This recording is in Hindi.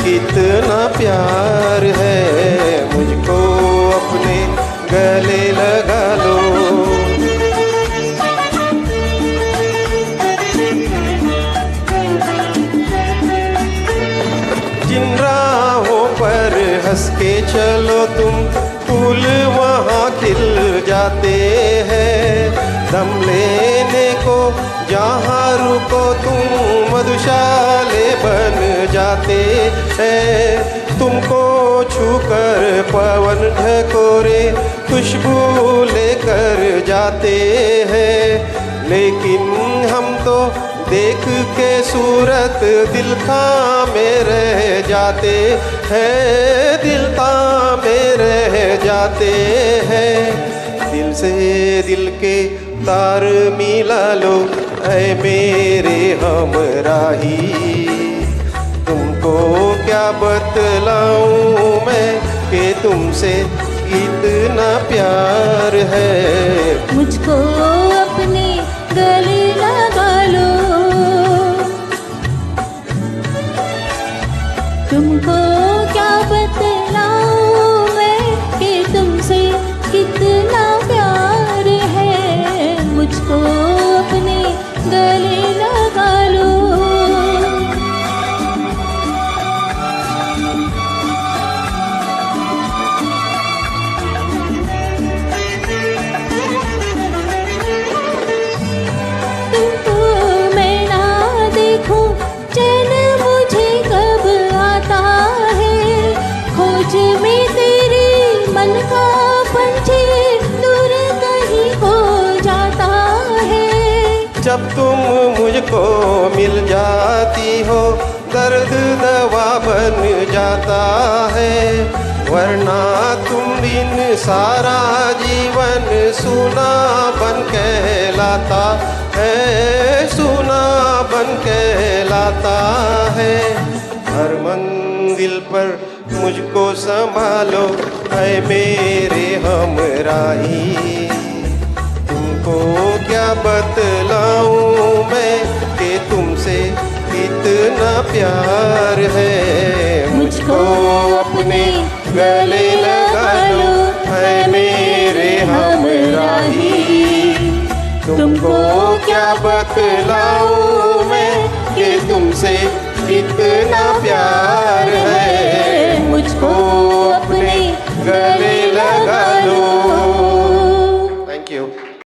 कितना प्यार है, मुझको अपने गले लगा लो। जिन राहों पर हंस के चलो तुम, फूल वहाँ खिल जाते हैं। दम लेने को जहाँ रुको तुम, मधुशाले बन जाते हैं। तुमको छूकर पवन ढकोरे खुशबू लेकर जाते हैं। लेकिन हम तो देख के सूरत दिल थामे रह जाते हैं, दिल थामे रह जाते हैं। दिल से दिल के तार मिला लो ऐ मेरे हमराही। तुमको क्या बतलाऊं मैं कि तुमसे इतना प्यार है। मुझको अपने गले लगा लो। तुमको क्या बतलाऊं मैं कि तुमसे कितना प्यार है। मुझको अपने गले लगा लो। तुमको मैं ना देखूं चैन मुझे कब आता है। खोज में तेरे मन का पंछी दूर कहीं हो जाता है। जब तुम मुझको मिल जाती हो, दर्द दवा बन जाता है। वरना तुम बिन सारा जीवन सूना बन कहलाता है, सूना बन कहलाता है। हर मंजिल पर मुझको संभालो ऐ मेरे हमराही। तुमको क्या बतलाऊं मैं कि तुमसे इतना प्यार है। मुझको अपने गले लगा लो ऐ मेरे हमराही। तुमको क्या बतलाऊं मैं कि तुमसे इतना प्यार है। मुझको अपने गले लगा लो।